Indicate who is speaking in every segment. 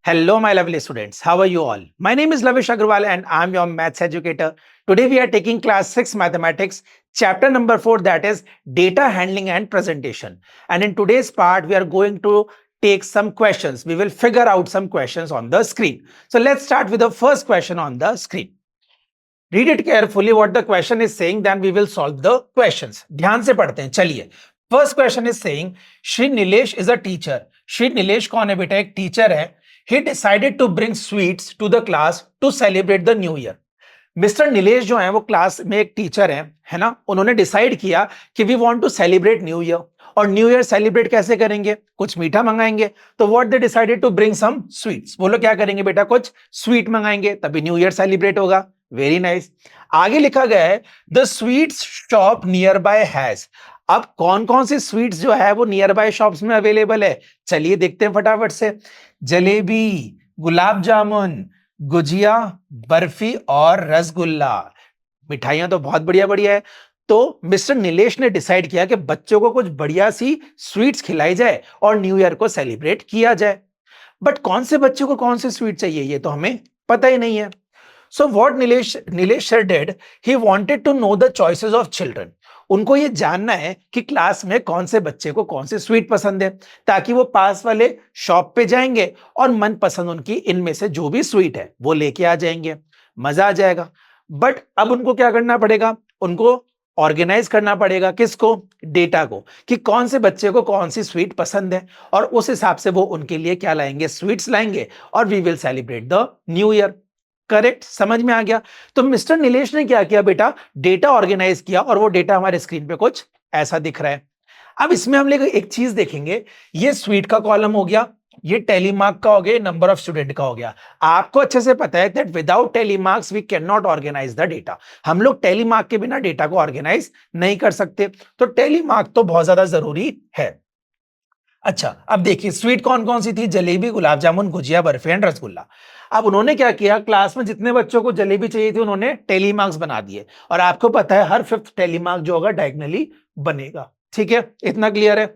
Speaker 1: Hello, my lovely students. How are you all? My name is Lavish Agrawal and I'm your maths educator. Today we are taking class 6 mathematics, chapter number 4, that is data handling and presentation. And in today's part, we are going to take some questions. We will figure out some questions on the screen. So let's start with the first question on the screen. Read it carefully what the question is saying, then we will solve the questions. ध्यान से पढ़ते हैं, चलिए. First question is saying, Shri Nilesh is a teacher. Shri Nilesh कौन है बेटा? एक teacher है. He decided to bring sweets to the class to celebrate the new year. Mister Nilesh जो है वो क्लास में एक टीचर है ना. उन्होंने डिसाइड किया कि we want to celebrate new year. और न्यू ईयर सेलिब्रेट कैसे करेंगे? कुछ मीठा मंगाएंगे. तो what they decided to bring some sweets. बोलो क्या करेंगे बेटा? कुछ स्वीट मंगाएंगे, तभी न्यू ईयर सेलिब्रेट होगा. Very nice. आगे लिखा गया है the sweets shop nearby has. अब कौन कौन सी स्वीट्स जो है वो नियर बाय शॉप्स में अवेलेबल है, चलिए देखते हैं फटाफट से. जलेबी, गुलाब जामुन, गुजिया, बर्फी और रसगुल्ला. मिठाइयां तो बहुत बढ़िया बढ़िया है. तो मिस्टर नीलेश ने डिसाइड किया कि बच्चों को कुछ बढ़िया सी स्वीट्स खिलाई जाए और न्यू ईयर को सेलिब्रेट किया जाए. बट कौन से बच्चों को कौन से स्वीट चाहिए ये तो हमें पता ही नहीं है. So what Nilesh sir did, he wanted to know the choices of children. उनको ये जानना है कि क्लास में कौन से बच्चे को कौन से स्वीट पसंद है, ताकि वो पास वाले शॉप पे जाएंगे और मनपसंद उनकी इनमें से जो भी स्वीट है वो लेके आ जाएंगे. मजा आ जाएगा. बट अब उनको क्या करना पड़ेगा? उनको ऑर्गेनाइज करना पड़ेगा. किसको? डेटा को, कि कौन से बच्चे को कौन सी स्वीट पसंद है और उस हिसाब से वो उनके लिए क्या लाएंगे? स्वीट्स लाएंगे और we will celebrate the new year. Correct, समझ में आ गया. तो मिस्टर नीलेश ने क्या किया बेटा? डेटा ऑर्गेनाइज किया और वो डेटा हमारे स्क्रीन पे कुछ ऐसा दिख रहा है. अब इसमें हम लोग एक चीज देखेंगे. ये स्वीट का कॉलम हो गया, ये टेलीमार्क का हो गया, नंबर ऑफ स्टूडेंट का हो गया. आपको अच्छे से पता है that without tally marks we can not organise the data. हम लोग टेलीमार्क के बिना डेटा को ऑर्गेनाइज नहीं कर सकते. तो टेलीमार्क तो बहुत ज्यादा जरूरी है. अच्छा, अब देखिए स्वीट कौन कौन सी थी? जलेबी, गुलाब जामुन, गुजिया, बर्फी एंड रसगुल्ला. अब उन्होंने क्या किया? क्लास में जितने बच्चों को जलेबी चाहिए थी उन्होंने टेलीमार्क्स बना दिए. और आपको पता है हर फिफ्थ टेलीमार्क जो होगा डायगोनली बनेगा. ठीक है, इतना क्लियर है.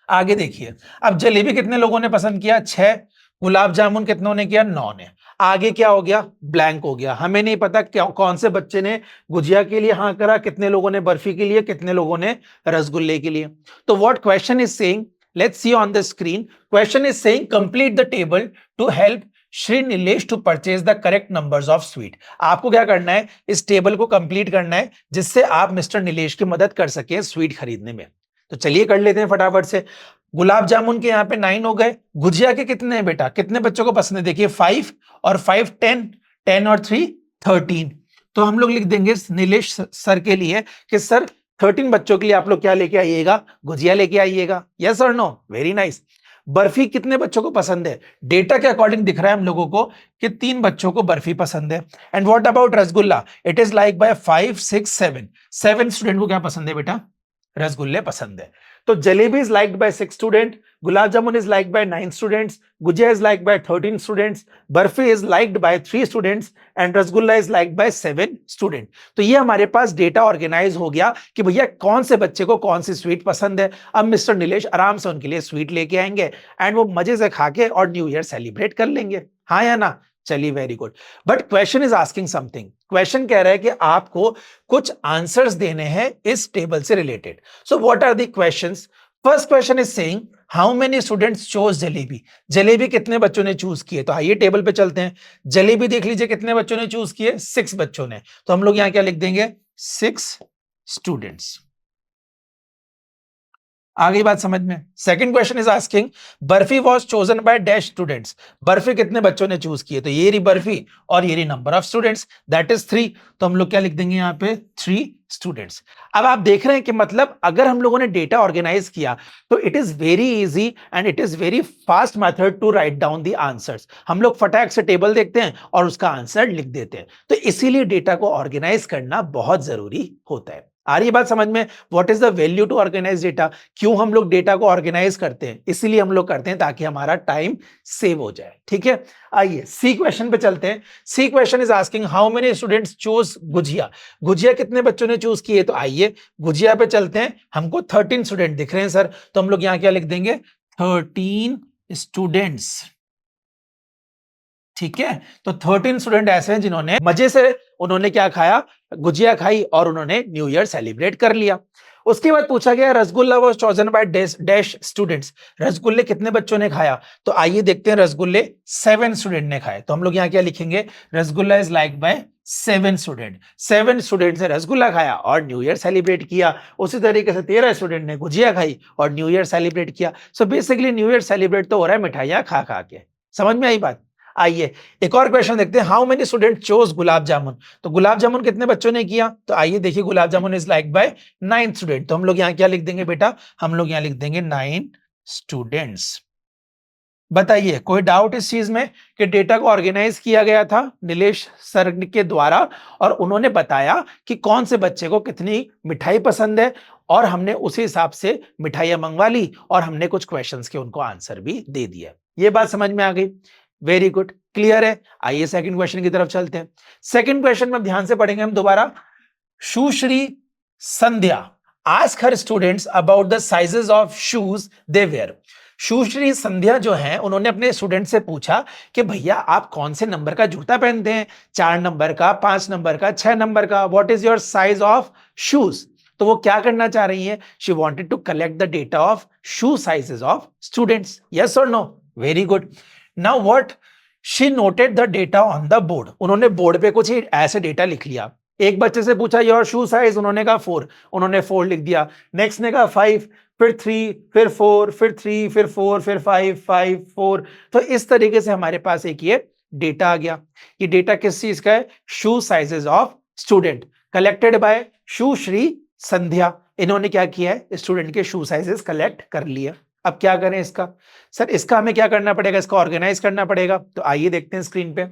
Speaker 1: आगे देखिए, अब जलेबी कितने लोगों ने पसंद किया? 6. गुलाब जामुन कितनों ने किया? 9 ने. आगे क्या हो गया? ब्लैंक हो गया. हमें नहीं पता कौन से बच्चे ने गुजिया के लिए हाँ करा, कितने लोगों ने बर्फी के लिए, कितने लोगों ने रसगुल्ले के लिए. तो what question is saying, let's see on the screen. Question is saying complete the table to help Shri Nilesh to purchase the correct numbers of sweet. आपको क्या करना है? इस टेबल को कंप्लीट करना है जिससे आप मिस्टर नीलेश की मदद कर सके स्वीट खरीदने में. तो चलिए कर लेते हैं फटाफट से. गुलाब जामुन के यहाँ पे 9 हो गए. गुजिया के कितने हैं बेटा? कितने बच्चों को पसंद है? देखिए 5 और 5 10, 10 और 3 13. तो हम लोग लिख देंगे नीलेश सर के लिए कि सर 13 बच्चों के लिए आप लोग क्या लेके आइएगा? गुजिया लेके आइएगा. यस और नो? Very nice. बर्फी कितने बच्चों को पसंद है? डेटा के अकॉर्डिंग दिख रहा है हम लोगों को कि 3 बच्चों को बर्फी पसंद है. And what about rasgulla? It is like by 5 6 7. 7 student को क्या पसंद है बेटा? रसगुल्ले पसंद है. तो jalebi is liked by 6 student, gulab jamun is liked by 9 students, gujiya is liked by 13 students, barfi is liked by 3 students and rasgulla is liked by 7 student. तो ये हमारे पास डेटा ऑर्गेनाइज हो गया कि भैया कौन से बच्चे को कौन सी स्वीट पसंद है. अब मिस्टर नीलेश आराम से उनके लिए स्वीट लेके आएंगे एंड वो मजे से खा के और न्यू ईयर सेलिब्रेट कर लेंगे. हाँ या ना? चलिए, very good. But question is asking something. Question कह रहा है कि आपको कुछ आंसर्स देने हैं इस टेबल से related. So what are the questions? First question is saying how many students chose jalebi. Jalebi कितने बच्चों ने चूज किए? तो आइए टेबल पे चलते हैं. जलेबी देख लीजिए कितने बच्चों ने चूज किए? 6 बच्चों ने. तो हम लोग यहां क्या लिख देंगे? 6 स्टूडेंट्स. आगे बात समझ में. Second question is asking barfi was chosen by dash students. Barfi कितने बच्चों ने चूज किए? तो ये रही बर्फी और ये रही number of students, that is 3. तो हम लोग क्या लिख देंगे यहाँ पे? 3 स्टूडेंट्स. अब आप देख रहे हैं कि मतलब अगर हम लोगों ने डेटा ऑर्गेनाइज किया तो it is very easy and it is very fast method to write down the answers. हम लोग फटाक से टेबल देखते हैं और उसका आंसर लिख देते हैं. तो इसीलिए डेटा को ऑर्गेनाइज करना बहुत जरूरी होता है. आ रही बात समझ में? What is the value to organise data? क्यों हम लोग डेटा को ऑर्गेनाइज करते हैं? इसीलिए हम लोग करते हैं ताकि हमारा टाइम सेव हो जाए. ठीक है, आइए सी क्वेश्चन पे चलते हैं. C question is asking how many students choose gujiya. गुजिया कितने बच्चों ने चूज किए? तो आइए गुजिया पे चलते हैं. हमको 13 स्टूडेंट दिख रहे हैं सर, तो हम लोग यहां क्या लिख देंगे? 13 स्टूडेंट्स ठीक है, तो 13 स्टूडेंट ऐसे हैं जिन्होंने मजे से उन्होंने क्या खाया, गुजिया खाई और उन्होंने न्यू ईयर सेलिब्रेट कर लिया। उसके बाद पूछा गया rasgulla was chosen by dash students, रसगुल्ले कितने बच्चों ने खाया, तो आइए देखते हैं रसगुल्ले 7 स्टूडेंट ने खाए। तो हम लोग यहाँ क्या लिखेंगे, rasgulla is like by 7 student, 7 students ने रसगुल्ला खाया और न्यू ईयर सेलिब्रेट किया। उसी तरीके से 13 स्टूडेंट ने गुजिया खाई और न्यू ईयर सेलिब्रेट किया। So basically new year celebrate तो हो रहा है मिठाइयां खा खा के। समझ में आई बात? आइए एक और क्वेश्चन देखते हैं, how many student chose gulab jamun, तो गुलाब जामुन कितने बच्चों ने किया, तो आइए देखिए गुलाब jamun is like bye 9 student. तो हम लोग यहाँ क्या लिख देंगे बेटा, हम लोग यहाँ लिख देंगे 9 स्टूडेंट्स। बताइए कोई डाउट इस चीज में कि डेटा को ऑर्गेनाइज किया गया था नीलेश सर के द्वारा और उन्होंने बताया कि कौन से बच्चे को कितनी मिठाई पसंद है और हमने उसी हिसाब से मिठाइयां मंगवा ली और हमने कुछ क्वेश्चंस के उनको आंसर भी दे दिया। ये बात समझ में आ गई? वेरी गुड, क्लियर है। आइए सेकंड क्वेश्चन की तरफ चलते हैं। सेकंड क्वेश्चन में ध्यान से पढ़ेंगे हम दोबारा। Sushri Sandhya ask her students about the sizes of shoes they wear. Sushri Sandhya जो है उन्होंने अपने स्टूडेंट से पूछा कि भैया आप कौन से नंबर का जूता पहनते हैं, 4 नंबर का, 5 नंबर का, 6 नंबर का, what is your size of shoes. तो वो क्या करना चाह रही है, she wanted to collect the data of shoe sizes of students. Yes और no? Very good. Now what she noted the data on the board, उन्होंने बोर्ड पे कुछ ऐसे डेटा लिख लिया। एक बच्चे से पूछा योर शू साइज, उन्होंने कहा 4, उन्होंने 4 लिख दिया। नेक्स्ट ने कहा 5, फिर 3, फिर 4, फिर 3, फिर 4, फिर 5, 5, 4। तो इस तरीके से हमारे पास एक ये डेटा आ गया। ये डेटा किस चीज का है, shoe sizes of student, collected by Sushri Sandhya. इन्होंने क्या किया है, स्टूडेंट के शू साइजेस कलेक्ट कर लिए। अब क्या करें इसका, सर इसका हमें क्या करना पड़ेगा, इसका ऑर्गेनाइज करना पड़ेगा। तो आइए देखते हैं स्क्रीन पे।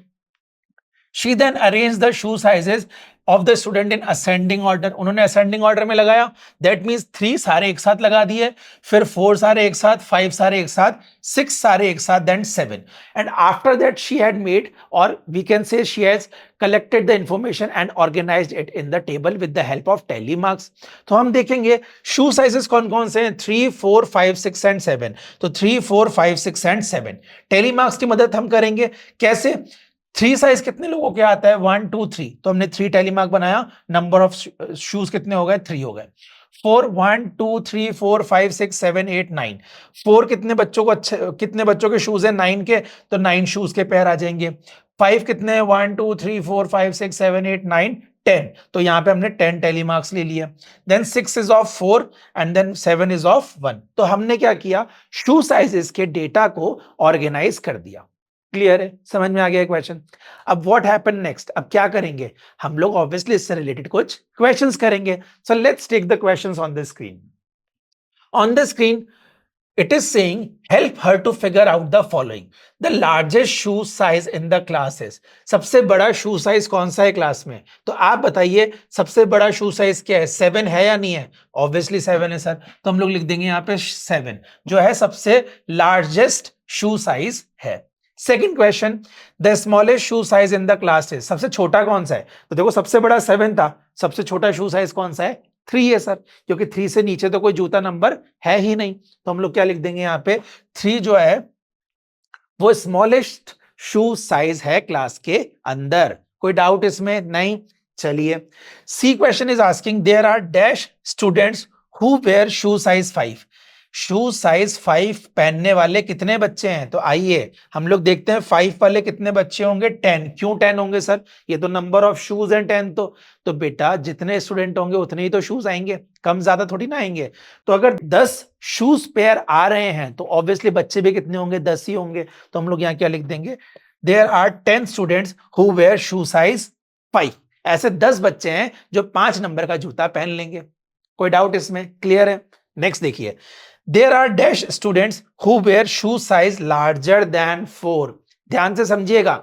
Speaker 1: She then arranged the shoe sizes of the student in ascending order, उन्होंने ascending order में लगाया। That means 3 सारे एक साथ लगा दिए, फिर 4 सारे एक साथ, 5 सारे एक साथ, 6 सारे एक साथ, then 7. And after that she had made, or we can say she has collected the information and organized it in the table with the help of tally marks. तो हम देखेंगे shoe sizes कौन कौन से हैं, 3, 4, 5, 6 and 7। तो 3, 4, 5, 6 and 7 tally marks की मदद हम करेंगे। कैसे, 3 साइज कितने लोगों के आता है, 1, 2, 3, तो हमने 3 टैली मार्क बनाया। नंबर ऑफ शूज कितने हो गए, 3 हो गए। 4, 1, 2, 3, 4, 5, 6, 7, 8, 9, 4 कितने बच्चों को अच्छे, कितने बच्चों के शूज हैं, 9 के, तो 9 शूज के पेयर आ जाएंगे। 5 कितने, 1, 2, 3, 4, 5, 6, 7, 8, 9, 10, तो यहां पे हमने 10 टैली मार्क्स ले लिए। Then 6 is of 4 and then 7 is of 1। तो हमने क्या किया, शू साइजेस के डेटा को ऑर्गेनाइज कर दिया। क्लियर है, समझ में आ गया क्वेश्चन। अब व्हाट हैपन नेक्स्ट, अब क्या करेंगे हम लोग, ऑब्वियसली इससे रिलेटेड कुछ क्वेश्चंस करेंगे। So let's take the questions on the screen. On the screen it is saying help her to figure out the following, the largest shoe size in the classes. सबसे बड़ा शू size कौन सा है class में, तो आप बताइए सबसे बड़ा शू साइज क्या है, 7 है या नहीं है? ऑब्वियसली 7 है सर, तो हम लोग लिख देंगे यहाँ पे 7 जो है सबसे लार्जेस्ट शू साइज है। Second question, the smallest shoe size in the class is, सबसे छोटा कौन सा है, तो देखो सबसे बड़ा 7 था, सबसे छोटा शू साइज कौन सा है, 3 है सर, क्योंकि 3 से नीचे तो कोई जूता नंबर है ही नहीं। तो हम लोग क्या लिख देंगे यहाँ पे, 3 जो है वो स्मॉलेस्ट शू साइज है क्लास के अंदर। कोई डाउट इसमें नहीं? चलिए, C question is asking there are dash students who where shoe size 5, shoe size 5 पहनने वाले कितने बच्चे हैं, तो आइए हम लोग देखते हैं 5 वाले कितने बच्चे होंगे, 10। क्यों 10 होंगे सर, ये तो नंबर ऑफ शूज हैं 10, तो बेटा जितने स्टूडेंट होंगे उतने ही तो शूज आएंगे, कम ज्यादा थोड़ी ना आएंगे। तो अगर 10 शूज पेयर आ रहे हैं तो ऑब्वियसली बच्चे भी कितने होंगे, 10 ही होंगे। तो हम लोग यहाँ क्या लिख देंगे, there are 10 students who where shoe size 5। ऐसे 10 बच्चे हैं जो 5 नंबर का जूता पहन लेंगे। कोई डाउट इसमें? क्लियर है। नेक्स्ट देखिए, there are dash students who wear shoe size larger than 4। ध्यान से समझिएगा,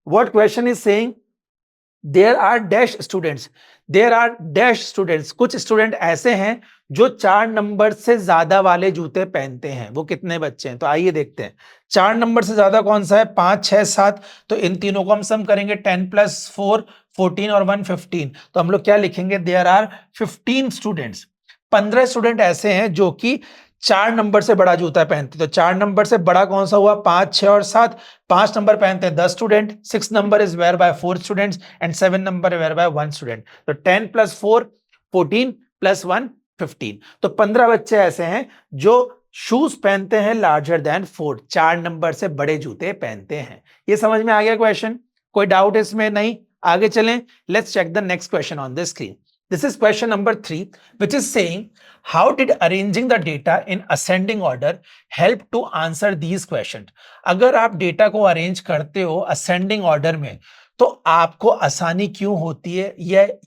Speaker 1: what question is saying, there are dash students, there are dash students, कुछ स्टूडेंट ऐसे हैं जो 4 नंबर से ज्यादा वाले जूते पहनते हैं। वो कितने बच्चे हैं, तो आइए देखते हैं। 4 नंबर से ज्यादा कौन सा है, 5, 6, 7, तो इन तीनों को हम सम करेंगे, 10 + 4 14 और 1 15। तो हम लोग क्या लिखेंगे, there are 15 स्टूडेंट्स, 15 स्टूडेंट ऐसे हैं जो कि 4 नंबर से बड़ा जूता पहनते, तो 4 नंबर से बड़ा कौन सा हुआ? 5, 6 और 7। 5 नंबर पहनते हैं 10 student, 6 number is wear by 4 students and 7 number wear by 1 student. तो 10 प्लस 4 14 प्लस 1 15। तो 15 बच्चे ऐसे हैं जो शूज पहनते हैं लार्जर देन 4, 4 नंबर से बड़े जूते पहनते हैं। ये समझ में आ गया क्वेश्चन? कोई डाउट इसमें? नहीं? आगे चलें, let's check the next question on the screen. This is question number 3, which is saying, how did arranging the data in ascending order help to answer these questions? अगर आप डेटा को arrange करते हो ascending order में, तो आपको आसानी क्यों होती है?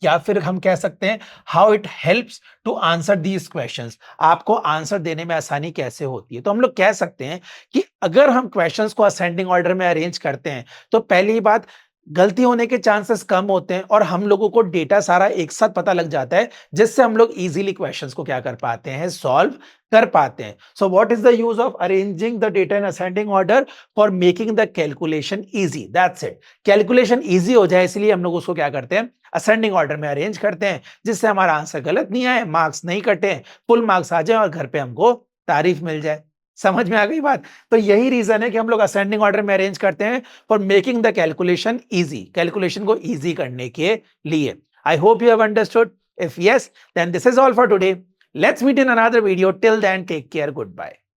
Speaker 1: या फिर हम कह सकते हैं how it helps to answer these questions, आपको आंसर देने में आसानी कैसे होती है? तो हम लोग कह सकते हैं कि अगर हम क्वेश्चंस को असेंडिंग ऑर्डर में अरेंज करते हैं, तो पहली बात, गलती होने के चांसेस कम होते हैं और हम लोगों को डेटा सारा एक साथ पता लग जाता है, जिससे हम लोग इजीली क्वेश्चंस को क्या कर पाते हैं? सॉल्व कर पाते हैं। So what is the use of arranging the data in ascending order? For making the calculation easy, that's it. Calculation easy हो जाए इसलिए हम लोग उसको क्या करते हैं? असेंडिंग ऑर्डर में अरेंज करते हैं, जिससे हमारा आंसर गलत नहीं आए, मार्क्स नहीं कटे, फुल मार्क्स आ जाए और घर पे हमको तारीफ मिल जाए। समझ में आ गई बात? तो यही रीजन है कि हम लोग असेंडिंग ऑर्डर में अरेंज करते हैं for making the calculation easy, calculation को इजी करने के लिए। I hope you have understood. If yes, then this is all for today. Let's meet in another video. Till then take care, good bye.